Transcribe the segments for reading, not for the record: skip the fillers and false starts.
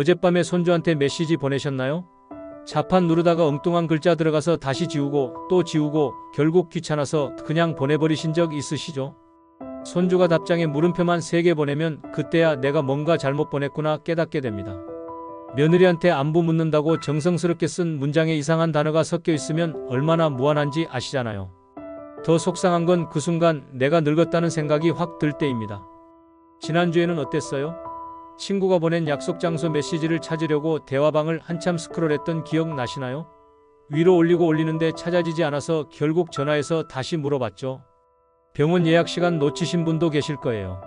어젯밤에 손주한테 메시지 보내셨나요? 자판 누르다가 엉뚱한 글자 들어가서 다시 지우고 또 지우고 결국 귀찮아서 그냥 보내버리신 적 있으시죠? 손주가 답장에 물음표만 3개 보내면 그때야 내가 뭔가 잘못 보냈구나 깨닫게 됩니다. 며느리한테 안부 묻는다고 정성스럽게 쓴 문장에 이상한 단어가 섞여 있으면 얼마나 무안한지 아시잖아요. 더 속상한 건 그 순간 내가 늙었다는 생각이 확 들 때입니다. 지난주에는 어땠어요? 친구가 보낸 약속 장소 메시지를 찾으려고 대화방을 한참 스크롤했던 기억 나시나요? 위로 올리고 올리는데 찾아지지 않아서 결국 전화해서 다시 물어봤죠. 병원 예약 시간 놓치신 분도 계실 거예요.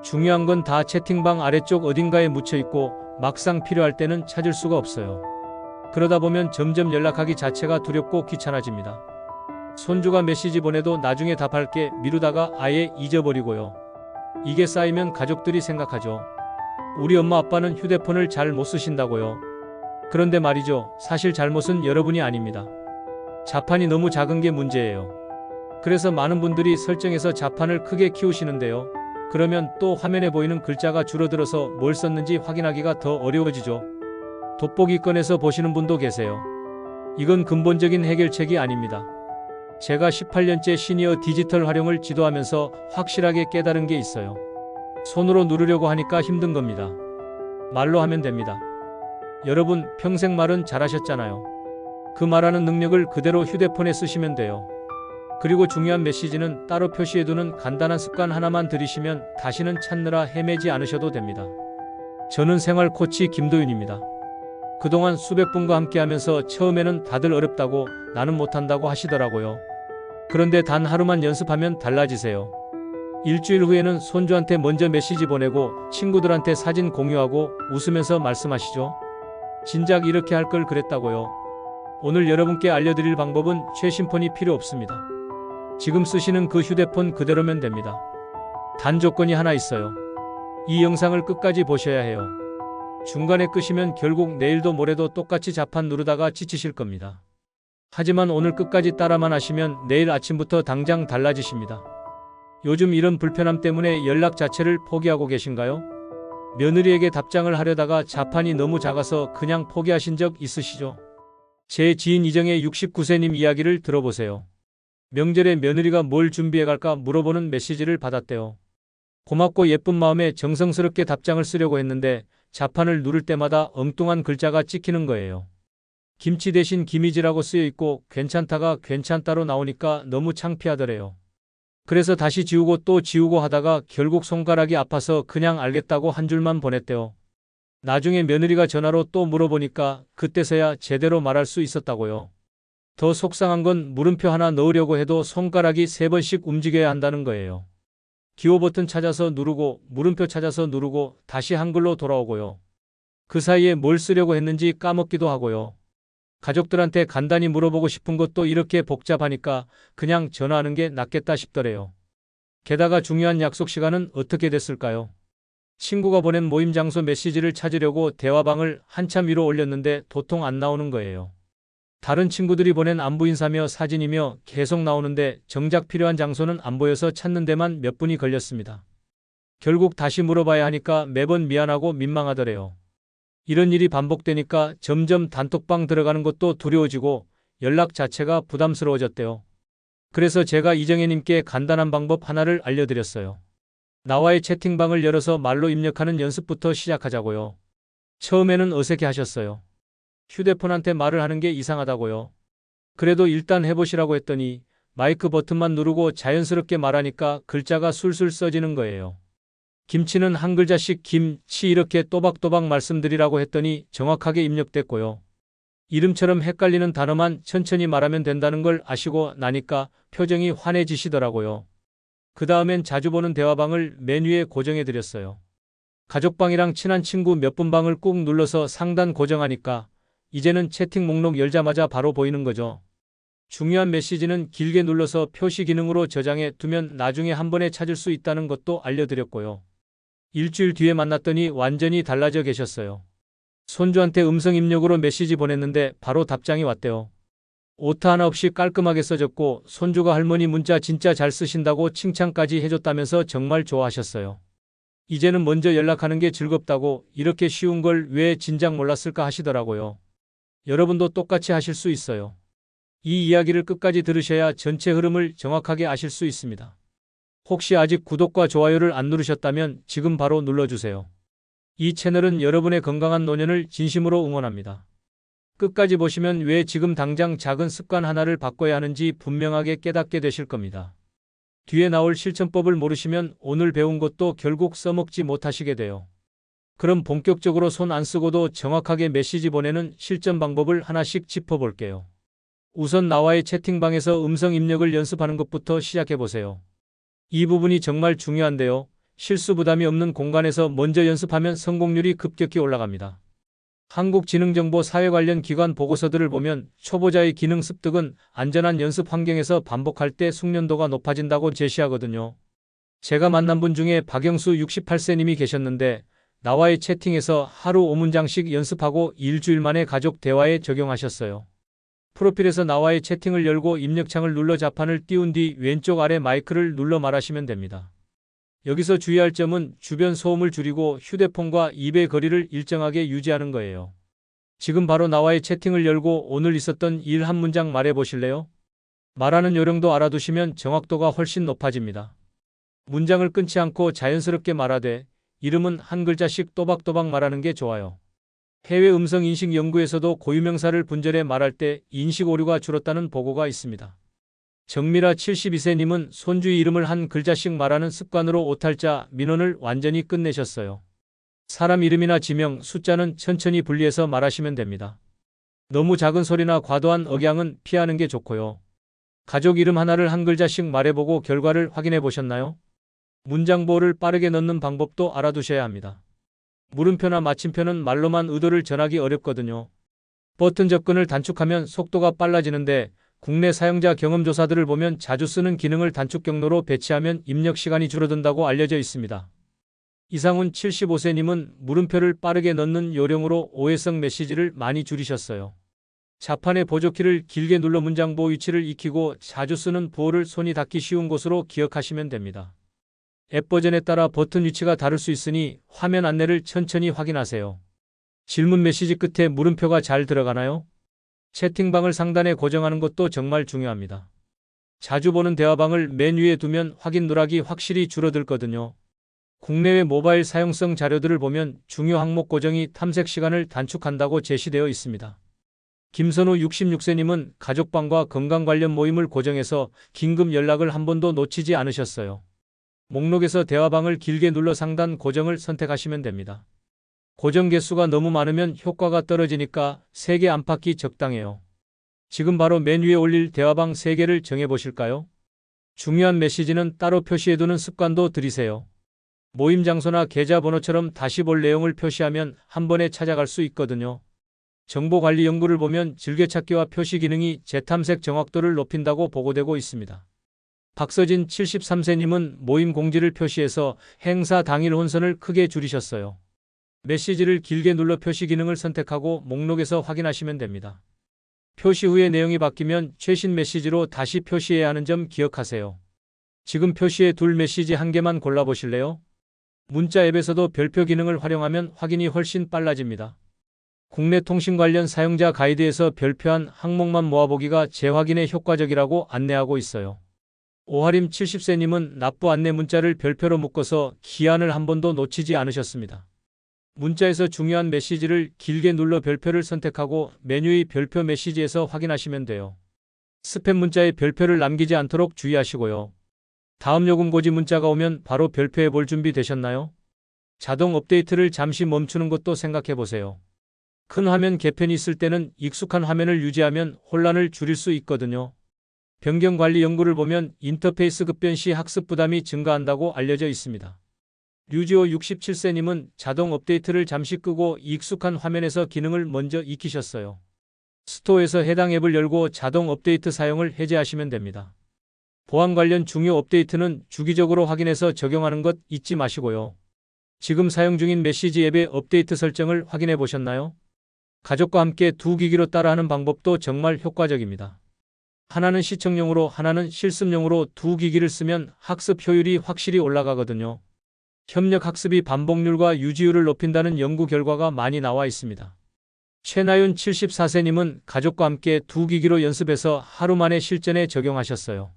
중요한 건 다 채팅방 아래쪽 어딘가에 묻혀 있고 막상 필요할 때는 찾을 수가 없어요. 그러다 보면 점점 연락하기 자체가 두렵고 귀찮아집니다. 손주가 메시지 보내도 나중에 답할게 미루다가 아예 잊어버리고요. 이게 쌓이면 가족들이 생각하죠. 우리 엄마 아빠는 휴대폰을 잘 못 쓰신다고요. 그런데 말이죠. 사실 잘못은 여러분이 아닙니다. 자판이 너무 작은 게 문제예요. 그래서 많은 분들이 설정해서 자판을 크게 키우시는데요. 그러면 또 화면에 보이는 글자가 줄어들어서 뭘 썼는지 확인하기가 더 어려워지죠. 돋보기 꺼내서 보시는 분도 계세요. 이건 근본적인 해결책이 아닙니다. 제가 18년째 시니어 디지털 활용을 지도하면서 확실하게 깨달은 게 있어요. 손으로 누르려고 하니까 힘든 겁니다. 말로 하면 됩니다. 여러분 평생 말은 잘하셨잖아요. 그 말하는 능력을 그대로 휴대폰에 쓰시면 돼요. 그리고 중요한 메시지는 따로 표시해두는 간단한 습관 하나만 들이시면 다시는 찾느라 헤매지 않으셔도 됩니다. 저는 생활 코치 김도윤입니다. 그동안 수백 분과 함께하면서 처음에는 다들 어렵다고 나는 못한다고 하시더라고요. 그런데 단 하루만 연습하면 달라지세요. 일주일 후에는 손주한테 먼저 메시지 보내고 친구들한테 사진 공유하고 웃으면서 말씀하시죠. 진작 이렇게 할 걸 그랬다고요. 오늘 여러분께 알려드릴 방법은 최신폰이 필요 없습니다. 지금 쓰시는 그 휴대폰 그대로면 됩니다. 단 조건이 하나 있어요. 이 영상을 끝까지 보셔야 해요. 중간에 끄시면 결국 내일도 모레도 똑같이 자판 누르다가 지치실 겁니다. 하지만 오늘 끝까지 따라만 하시면 내일 아침부터 당장 달라지십니다. 요즘 이런 불편함 때문에 연락 자체를 포기하고 계신가요? 며느리에게 답장을 하려다가 자판이 너무 작아서 그냥 포기하신 적 있으시죠? 제 지인 이정의 69세님 이야기를 들어보세요. 명절에 며느리가 뭘 준비해 갈까 물어보는 메시지를 받았대요. 고맙고 예쁜 마음에 정성스럽게 답장을 쓰려고 했는데 자판을 누를 때마다 엉뚱한 글자가 찍히는 거예요. 김치 대신 김이지라고 쓰여 있고 괜찮다가 괜찮다로 나오니까 너무 창피하더래요. 그래서 다시 지우고 또 지우고 하다가 결국 손가락이 아파서 그냥 알겠다고 한 줄만 보냈대요. 나중에 며느리가 전화로 또 물어보니까 그때서야 제대로 말할 수 있었다고요. 더 속상한 건 물음표 하나 넣으려고 해도 손가락이 3번씩 움직여야 한다는 거예요. 기호 버튼 찾아서 누르고 물음표 찾아서 누르고 다시 한글로 돌아오고요. 그 사이에 뭘 쓰려고 했는지 까먹기도 하고요. 가족들한테 간단히 물어보고 싶은 것도 이렇게 복잡하니까 그냥 전화하는 게 낫겠다 싶더래요. 게다가 중요한 약속 시간은 어떻게 됐을까요? 친구가 보낸 모임 장소 메시지를 찾으려고 대화방을 한참 위로 올렸는데 도통 안 나오는 거예요. 다른 친구들이 보낸 안부 인사며 사진이며 계속 나오는데 정작 필요한 장소는 안 보여서 찾는 데만 몇 분이 걸렸습니다. 결국 다시 물어봐야 하니까 매번 미안하고 민망하더래요. 이런 일이 반복되니까 점점 단톡방 들어가는 것도 두려워지고 연락 자체가 부담스러워졌대요. 그래서 제가 이정혜님께 간단한 방법 하나를 알려드렸어요. 나와의 채팅방을 열어서 말로 입력하는 연습부터 시작하자고요. 처음에는 어색해 하셨어요. 휴대폰한테 말을 하는 게 이상하다고요. 그래도 일단 해보시라고 했더니 마이크 버튼만 누르고 자연스럽게 말하니까 글자가 술술 써지는 거예요. 김치는 한 글자씩 김치 이렇게 또박또박 말씀드리라고 했더니 정확하게 입력됐고요. 이름처럼 헷갈리는 단어만 천천히 말하면 된다는 걸 아시고 나니까 표정이 환해지시더라고요. 그 다음엔 자주 보는 대화방을 메뉴에 고정해드렸어요. 가족방이랑 친한 친구 몇 분 방을 꾹 눌러서 상단 고정하니까 이제는 채팅 목록 열자마자 바로 보이는 거죠. 중요한 메시지는 길게 눌러서 표시 기능으로 저장해 두면 나중에 한 번에 찾을 수 있다는 것도 알려드렸고요. 일주일 뒤에 만났더니 완전히 달라져 계셨어요. 손주한테 음성 입력으로 메시지 보냈는데 바로 답장이 왔대요. 오타 하나 없이 깔끔하게 써졌고 손주가 할머니 문자 진짜 잘 쓰신다고 칭찬까지 해줬다면서 정말 좋아하셨어요. 이제는 먼저 연락하는 게 즐겁다고 이렇게 쉬운 걸 왜 진작 몰랐을까 하시더라고요. 여러분도 똑같이 하실 수 있어요. 이 이야기를 끝까지 들으셔야 전체 흐름을 정확하게 아실 수 있습니다. 혹시 아직 구독과 좋아요를 안 누르셨다면 지금 바로 눌러주세요. 이 채널은 여러분의 건강한 노년을 진심으로 응원합니다. 끝까지 보시면 왜 지금 당장 작은 습관 하나를 바꿔야 하는지 분명하게 깨닫게 되실 겁니다. 뒤에 나올 실천법을 모르시면 오늘 배운 것도 결국 써먹지 못하시게 돼요. 그럼 본격적으로 손 안 쓰고도 정확하게 메시지 보내는 실전 방법을 하나씩 짚어볼게요. 우선 나와의 채팅방에서 음성 입력을 연습하는 것부터 시작해보세요. 이 부분이 정말 중요한데요. 실수 부담이 없는 공간에서 먼저 연습하면 성공률이 급격히 올라갑니다. 한국지능정보 사회 관련 보고서들을 보면 초보자의 기능 습득은 안전한 연습 환경에서 반복할 때 숙련도가 높아진다고 제시하거든요. 제가 만난 분 중에 박영수 68세님이 계셨는데 나와의 채팅에서 하루 5문장씩 연습하고 일주일 만에 가족 대화에 적용하셨어요. 프로필에서 나와의 채팅을 열고 입력창을 눌러 자판을 띄운 뒤 왼쪽 아래 마이크를 눌러 말하시면 됩니다. 여기서 주의할 점은 주변 소음을 줄이고 휴대폰과 입의 거리를 일정하게 유지하는 거예요. 지금 바로 나와의 채팅을 열고 오늘 있었던 일 한 문장 말해 보실래요? 말하는 요령도 알아두시면 정확도가 훨씬 높아집니다. 문장을 끊지 않고 자연스럽게 말하되 이름은 한 글자씩 또박또박 말하는 게 좋아요. 해외 음성 인식 연구에서도 고유명사를 분절해 말할 때 인식 오류가 줄었다는 보고가 있습니다. 정미라 72세님은 손주의 이름을 한 글자씩 말하는 습관으로 오탈자 민원을 완전히 끝내셨어요. 사람 이름이나 지명, 숫자는 천천히 분리해서 말하시면 됩니다. 너무 작은 소리나 과도한 억양은 피하는 게 좋고요. 가족 이름 하나를 한 글자씩 말해보고 결과를 확인해 보셨나요? 문장보호를 빠르게 넣는 방법도 알아두셔야 합니다. 물음표나 마침표는 말로만 의도를 전하기 어렵거든요. 버튼 접근을 단축하면 속도가 빨라지는데 국내 사용자 경험 조사들을 보면 자주 쓰는 기능을 단축 경로로 배치하면 입력 시간이 줄어든다고 알려져 있습니다. 이상훈 75세님은 물음표를 빠르게 넣는 요령으로 오해성 메시지를 많이 줄이셨어요. 자판의 보조키를 길게 눌러 문장보호 위치를 익히고 자주 쓰는 보호를 손이 닿기 쉬운 곳으로 기억하시면 됩니다. 앱 버전에 따라 버튼 위치가 다를 수 있으니 화면 안내를 천천히 확인하세요. 질문 메시지 끝에 물음표가 잘 들어가나요? 채팅방을 상단에 고정하는 것도 정말 중요합니다. 자주 보는 대화방을 맨 위에 두면 확인 누락이 확실히 줄어들거든요. 국내외 모바일 사용성 자료들을 보면 중요 항목 고정이 탐색 시간을 단축한다고 제시되어 있습니다. 김선우 66세님은 가족방과 건강 관련 모임을 고정해서 긴급 연락을 한 번도 놓치지 않으셨어요. 목록에서 대화방을 길게 눌러 상단 고정을 선택하시면 됩니다. 고정 개수가 너무 많으면 효과가 떨어지니까 3개 안팎이 적당해요. 지금 바로 맨 위에 올릴 대화방 3개를 정해보실까요? 중요한 메시지는 따로 표시해두는 습관도 들이세요. 모임 장소나 계좌번호처럼 다시 볼 내용을 표시하면 한 번에 찾아갈 수 있거든요. 정보관리 연구를 보면 즐겨찾기와 표시 기능이 재탐색 정확도를 높인다고 보고되고 있습니다. 박서진 73세님은 모임 공지를 표시해서 행사 당일 혼선을 크게 줄이셨어요. 메시지를 길게 눌러 표시 기능을 선택하고 목록에서 확인하시면 됩니다. 표시 후에 내용이 바뀌면 최신 메시지로 다시 표시해야 하는 점 기억하세요. 지금 표시해 둘 메시지 한 개만 골라보실래요? 문자 앱에서도 별표 기능을 활용하면 확인이 훨씬 빨라집니다. 국내 통신 관련 사용자 가이드에서 별표한 항목만 모아보기가 재확인에 효과적이라고 안내하고 있어요. 오하림 70세님은 납부 안내 문자를 별표로 묶어서 기한을 한 번도 놓치지 않으셨습니다. 문자에서 중요한 메시지를 길게 눌러 별표를 선택하고 메뉴의 별표 메시지에서 확인하시면 돼요. 스팸 문자에 별표를 남기지 않도록 주의하시고요. 다음 요금 고지 문자가 오면 바로 별표해 볼 준비 되셨나요? 자동 업데이트를 잠시 멈추는 것도 생각해 보세요. 큰 화면 개편이 있을 때는 익숙한 화면을 유지하면 혼란을 줄일 수 있거든요. 변경 관리 연구를 보면 인터페이스 급변 시 학습 부담이 증가한다고 알려져 있습니다. 류지호 67세님은 자동 업데이트를 잠시 끄고 익숙한 화면에서 기능을 먼저 익히셨어요. 스토어에서 해당 앱을 열고 자동 업데이트 사용을 해제하시면 됩니다. 보안 관련 중요 업데이트는 주기적으로 확인해서 적용하는 것 잊지 마시고요. 지금 사용 중인 메시지 앱의 업데이트 설정을 확인해 보셨나요? 가족과 함께 두 기기로 따라하는 방법도 정말 효과적입니다. 하나는 시청용으로 하나는 실습용으로 두 기기를 쓰면 학습 효율이 확실히 올라가거든요. 협력 학습이 반복률과 유지율을 높인다는 연구 결과가 많이 나와 있습니다. 최나윤 74세님은 가족과 함께 두 기기로 연습해서 하루 만에 실전에 적용하셨어요.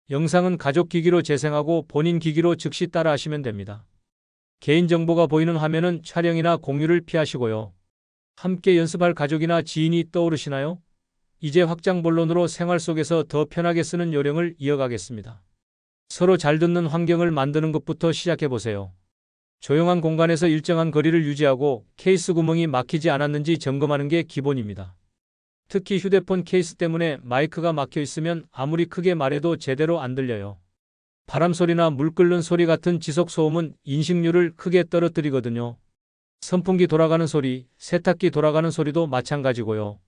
영상은 가족 기기로 재생하고 본인 기기로 즉시 따라 하시면 됩니다. 개인정보가 보이는 화면은 촬영이나 공유를 피하시고요. 함께 연습할 가족이나 지인이 떠오르시나요? 이제 확장 본론으로 생활 속에서 더 편하게 쓰는 요령을 이어가겠습니다. 서로 잘 듣는 환경을 만드는 것부터 시작해 보세요. 조용한 공간에서 일정한 거리를 유지하고 케이스 구멍이 막히지 않았는지 점검하는 게 기본입니다. 특히 휴대폰 케이스 때문에 마이크가 막혀 있으면 아무리 크게 말해도 제대로 안 들려요. 바람 소리나 물 끓는 소리 같은 지속 소음은 인식률을 크게 떨어뜨리거든요. 선풍기 돌아가는 소리, 세탁기 돌아가는 소리도 마찬가지고요.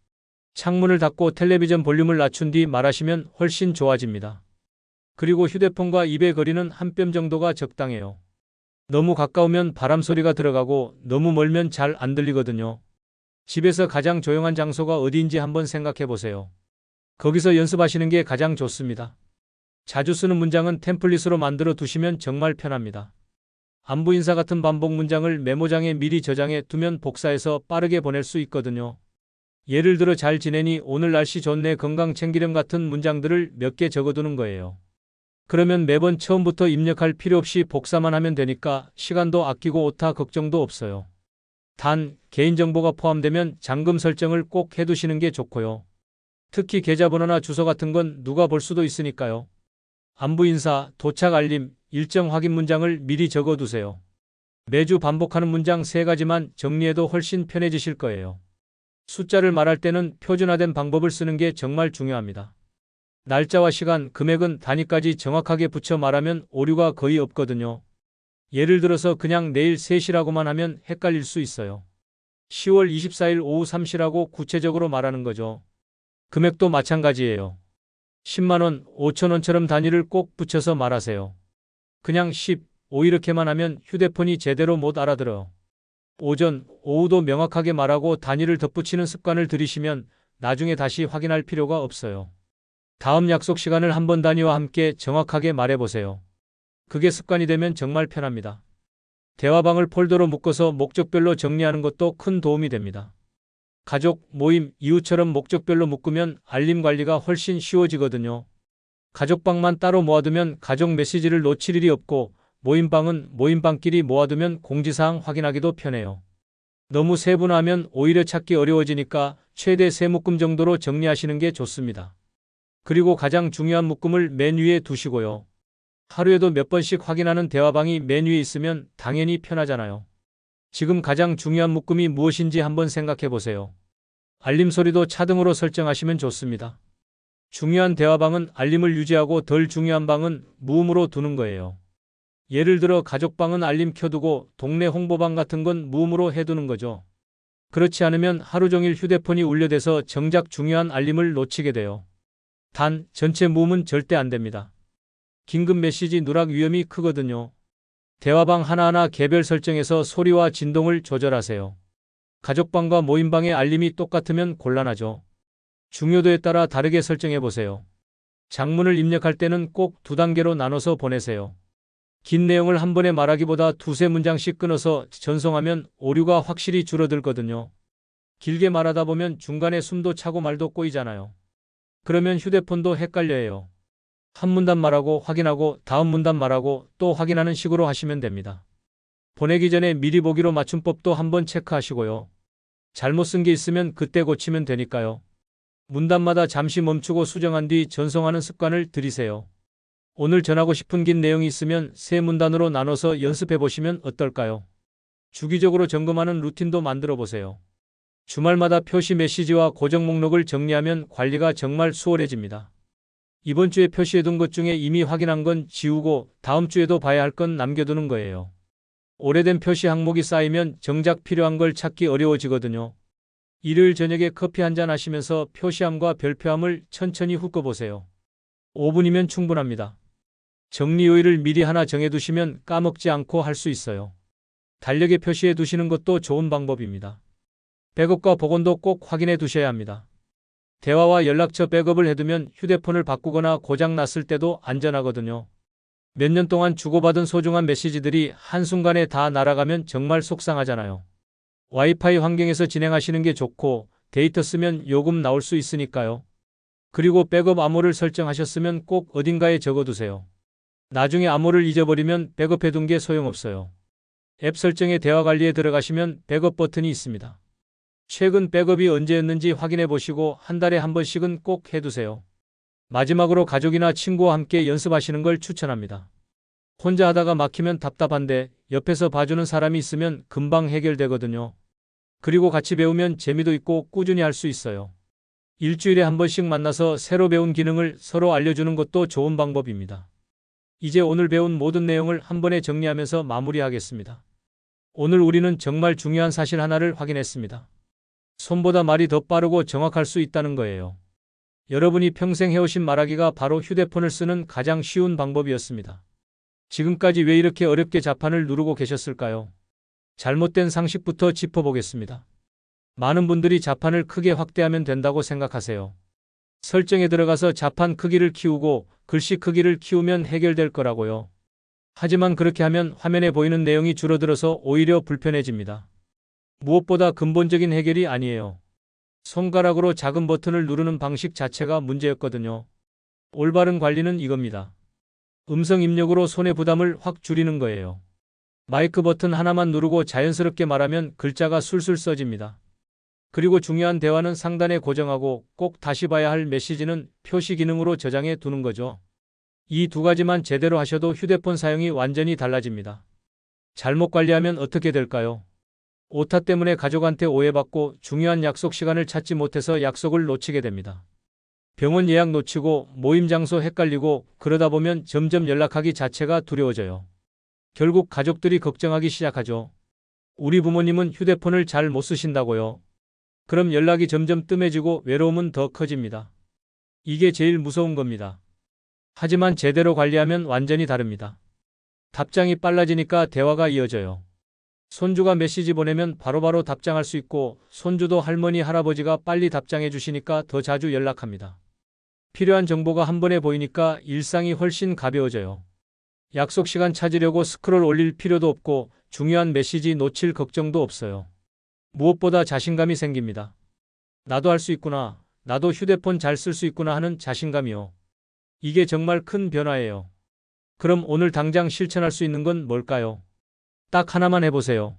창문을 닫고 텔레비전 볼륨을 낮춘 뒤 말하시면 훨씬 좋아집니다. 그리고 휴대폰과 입의 거리는 한 뼘 정도가 적당해요. 너무 가까우면 바람 소리가 들어가고 너무 멀면 잘 안 들리거든요. 집에서 가장 조용한 장소가 어디인지 한번 생각해 보세요. 거기서 연습하시는 게 가장 좋습니다. 자주 쓰는 문장은 템플릿으로 만들어 두시면 정말 편합니다. 안부 인사 같은 반복 문장을 메모장에 미리 저장해 두면 복사해서 빠르게 보낼 수 있거든요. 예를 들어 잘 지내니, 오늘 날씨 좋네, 건강 챙기렴 같은 문장들을 몇 개 적어두는 거예요. 그러면 매번 처음부터 입력할 필요 없이 복사만 하면 되니까 시간도 아끼고 오타 걱정도 없어요. 단, 개인정보가 포함되면 잠금 설정을 꼭 해두시는 게 좋고요. 특히 계좌번호나 주소 같은 건 누가 볼 수도 있으니까요. 안부 인사, 도착 알림, 일정 확인 문장을 미리 적어두세요. 매주 반복하는 문장 3가지만 정리해도 훨씬 편해지실 거예요. 숫자를 말할 때는 표준화된 방법을 쓰는 게 정말 중요합니다. 날짜와 시간, 금액은 단위까지 정확하게 붙여 말하면 오류가 거의 없거든요. 예를 들어서 그냥 내일 3시라고만 하면 헷갈릴 수 있어요. 10월 24일 오후 3시라고 구체적으로 말하는 거죠. 금액도 마찬가지예요. 10만원, 5천원처럼 단위를 꼭 붙여서 말하세요. 그냥 10, 5 이렇게만 하면 휴대폰이 제대로 못 알아들어요. 오전, 오후도 명확하게 말하고 단위를 덧붙이는 습관을 들이시면 나중에 다시 확인할 필요가 없어요. 다음 약속 시간을 한 번 단위와 함께 정확하게 말해보세요. 그게 습관이 되면 정말 편합니다. 대화방을 폴더로 묶어서 목적별로 정리하는 것도 큰 도움이 됩니다. 가족, 모임, 이웃처럼 목적별로 묶으면 알림 관리가 훨씬 쉬워지거든요. 가족방만 따로 모아두면 가족 메시지를 놓칠 일이 없고, 모임방은 모임방끼리 모아두면 공지사항 확인하기도 편해요. 너무 세분화하면 오히려 찾기 어려워지니까 최대 3묶음 정도로 정리하시는 게 좋습니다. 그리고 가장 중요한 묶음을 맨 위에 두시고요. 하루에도 몇 번씩 확인하는 대화방이 맨 위에 있으면 당연히 편하잖아요. 지금 가장 중요한 묶음이 무엇인지 한번 생각해 보세요. 알림 소리도 차등으로 설정하시면 좋습니다. 중요한 대화방은 알림을 유지하고 덜 중요한 방은 무음으로 두는 거예요. 예를 들어 가족방은 알림 켜두고 동네 홍보방 같은 건 무음으로 해두는 거죠. 그렇지 않으면 하루 종일 휴대폰이 울려대서 정작 중요한 알림을 놓치게 돼요. 단, 전체 무음은 절대 안 됩니다. 긴급 메시지 누락 위험이 크거든요. 대화방 하나하나 개별 설정해서 소리와 진동을 조절하세요. 가족방과 모임방의 알림이 똑같으면 곤란하죠. 중요도에 따라 다르게 설정해 보세요. 장문을 입력할 때는 꼭 2단계로 나눠서 보내세요. 긴 내용을 한 번에 말하기보다 2~3문장씩 끊어서 전송하면 오류가 확실히 줄어들거든요. 길게 말하다 보면 중간에 숨도 차고 말도 꼬이잖아요. 그러면 휴대폰도 헷갈려해요. 한 문단 말하고 확인하고 다음 문단 말하고 또 확인하는 식으로 하시면 됩니다. 보내기 전에 미리 보기로 맞춤법도 한번 체크하시고요. 잘못 쓴 게 있으면 그때 고치면 되니까요. 문단마다 잠시 멈추고 수정한 뒤 전송하는 습관을 들이세요. 오늘 전하고 싶은 긴 내용이 있으면 3문단으로 나눠서 연습해 보시면 어떨까요? 주기적으로 점검하는 루틴도 만들어 보세요. 주말마다 표시 메시지와 고정 목록을 정리하면 관리가 정말 수월해집니다. 이번 주에 표시해둔 것 중에 이미 확인한 건 지우고 다음 주에도 봐야 할 건 남겨두는 거예요. 오래된 표시 항목이 쌓이면 정작 필요한 걸 찾기 어려워지거든요. 일요일 저녁에 커피 한잔 하시면서 표시함과 별표함을 천천히 훑어보세요. 5분이면 충분합니다. 정리 요일을 미리 하나 정해두시면 까먹지 않고 할 수 있어요. 달력에 표시해 두시는 것도 좋은 방법입니다. 백업과 복원도 꼭 확인해 두셔야 합니다. 대화와 연락처 백업을 해두면 휴대폰을 바꾸거나 고장 났을 때도 안전하거든요. 몇 년 동안 주고받은 소중한 메시지들이 한순간에 다 날아가면 정말 속상하잖아요. 와이파이 환경에서 진행하시는 게 좋고 데이터 쓰면 요금 나올 수 있으니까요. 그리고 백업 암호를 설정하셨으면 꼭 어딘가에 적어두세요. 나중에 암호를 잊어버리면 백업해둔 게 소용없어요. 앱 설정에 대화 관리에 들어가시면 백업 버튼이 있습니다. 최근 백업이 언제였는지 확인해 보시고 한 달에 한 번씩은 꼭 해두세요. 마지막으로 가족이나 친구와 함께 연습하시는 걸 추천합니다. 혼자 하다가 막히면 답답한데 옆에서 봐주는 사람이 있으면 금방 해결되거든요. 그리고 같이 배우면 재미도 있고 꾸준히 할 수 있어요. 일주일에 한 번씩 만나서 새로 배운 기능을 서로 알려주는 것도 좋은 방법입니다. 이제 오늘 배운 모든 내용을 한 번에 정리하면서 마무리하겠습니다. 오늘 우리는 정말 중요한 사실 하나를 확인했습니다. 손보다 말이 더 빠르고 정확할 수 있다는 거예요. 여러분이 평생 해오신 말하기가 바로 휴대폰을 쓰는 가장 쉬운 방법이었습니다. 지금까지 왜 이렇게 어렵게 자판을 누르고 계셨을까요? 잘못된 상식부터 짚어보겠습니다. 많은 분들이 자판을 크게 확대하면 된다고 생각하세요. 설정에 들어가서 자판 크기를 키우고 글씨 크기를 키우면 해결될 거라고요. 하지만 그렇게 하면 화면에 보이는 내용이 줄어들어서 오히려 불편해집니다. 무엇보다 근본적인 해결이 아니에요. 손가락으로 작은 버튼을 누르는 방식 자체가 문제였거든요. 올바른 관리는 이겁니다. 음성 입력으로 손의 부담을 확 줄이는 거예요. 마이크 버튼 하나만 누르고 자연스럽게 말하면 글자가 술술 써집니다. 그리고 중요한 대화는 상단에 고정하고 꼭 다시 봐야 할 메시지는 표시 기능으로 저장해 두는 거죠. 이 두 가지만 제대로 하셔도 휴대폰 사용이 완전히 달라집니다. 잘못 관리하면 어떻게 될까요? 오타 때문에 가족한테 오해받고 중요한 약속 시간을 찾지 못해서 약속을 놓치게 됩니다. 병원 예약 놓치고 모임 장소 헷갈리고 그러다 보면 점점 연락하기 자체가 두려워져요. 결국 가족들이 걱정하기 시작하죠. 우리 부모님은 휴대폰을 잘 못 쓰신다고요. 그럼 연락이 점점 뜸해지고 외로움은 더 커집니다. 이게 제일 무서운 겁니다. 하지만 제대로 관리하면 완전히 다릅니다. 답장이 빨라지니까 대화가 이어져요. 손주가 메시지 보내면 바로바로 답장할 수 있고 손주도 할머니, 할아버지가 빨리 답장해 주시니까 더 자주 연락합니다. 필요한 정보가 한 번에 보이니까 일상이 훨씬 가벼워져요. 약속 시간 찾으려고 스크롤 올릴 필요도 없고 중요한 메시지 놓칠 걱정도 없어요. 무엇보다 자신감이 생깁니다. 나도 할 수 있구나. 나도 휴대폰 잘 쓸 수 있구나 하는 자신감이요. 이게 정말 큰 변화예요. 그럼 오늘 당장 실천할 수 있는 건 뭘까요? 딱 하나만 해보세요.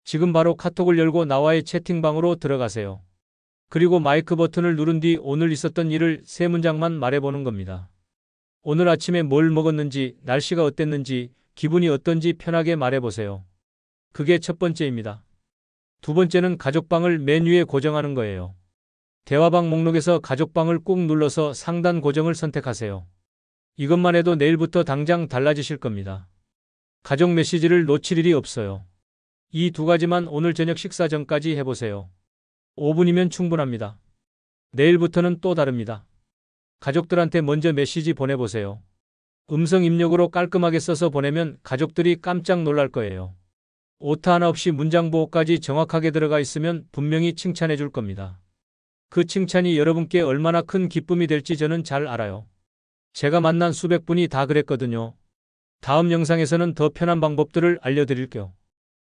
지금 바로 카톡을 열고 나와의 채팅방으로 들어가세요. 그리고 마이크 버튼을 누른 뒤 오늘 있었던 일을 세 문장만 말해보는 겁니다. 오늘 아침에 뭘 먹었는지, 날씨가 어땠는지, 기분이 어떤지 편하게 말해보세요. 그게 첫 번째입니다. 두 번째는 가족방을 맨 위에 고정하는 거예요. 대화방 목록에서 가족방을 꾹 눌러서 상단 고정을 선택하세요. 이것만 해도 내일부터 당장 달라지실 겁니다. 가족 메시지를 놓칠 일이 없어요. 이 두 가지만 오늘 저녁 식사 전까지 해보세요. 5분이면 충분합니다. 내일부터는 또 다릅니다. 가족들한테 먼저 메시지 보내보세요. 음성 입력으로 깔끔하게 써서 보내면 가족들이 깜짝 놀랄 거예요. 오타 하나 없이 문장 보호까지 정확하게 들어가 있으면 분명히 칭찬해 줄 겁니다. 그 칭찬이 여러분께 얼마나 큰 기쁨이 될지 저는 잘 알아요. 제가 만난 수백 분이 다 그랬거든요. 다음 영상에서는 더 편한 방법들을 알려드릴게요.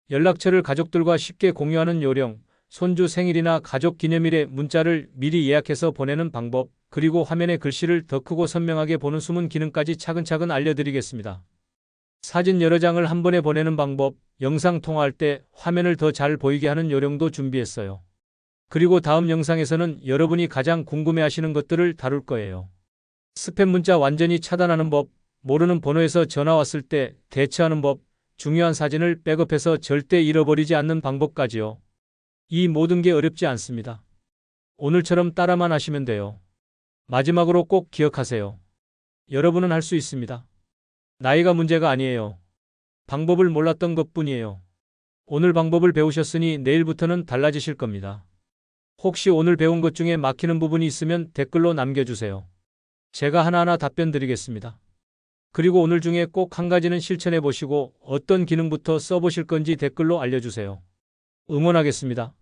연락처를 가족들과 쉽게 공유하는 요령, 손주 생일이나 가족 기념일에 문자를 미리 예약해서 보내는 방법, 그리고 화면에 글씨를 더 크고 선명하게 보는 숨은 기능까지 차근차근 알려드리겠습니다. 사진 여러 장을 한 번에 보내는 방법, 영상 통화할 때 화면을 더 잘 보이게 하는 요령도 준비했어요. 그리고 다음 영상에서는 여러분이 가장 궁금해하시는 것들을 다룰 거예요. 스팸 문자 완전히 차단하는 법, 모르는 번호에서 전화 왔을 때 대처하는 법, 중요한 사진을 백업해서 절대 잃어버리지 않는 방법까지요. 이 모든 게 어렵지 않습니다. 오늘처럼 따라만 하시면 돼요. 마지막으로 꼭 기억하세요. 여러분은 할 수 있습니다. 나이가 문제가 아니에요. 방법을 몰랐던 것뿐이에요. 오늘 방법을 배우셨으니 내일부터는 달라지실 겁니다. 혹시 오늘 배운 것 중에 막히는 부분이 있으면 댓글로 남겨주세요. 제가 하나하나 답변 드리겠습니다. 그리고 오늘 중에 꼭 한 가지는 실천해 보시고 어떤 기능부터 써보실 건지 댓글로 알려주세요. 응원하겠습니다.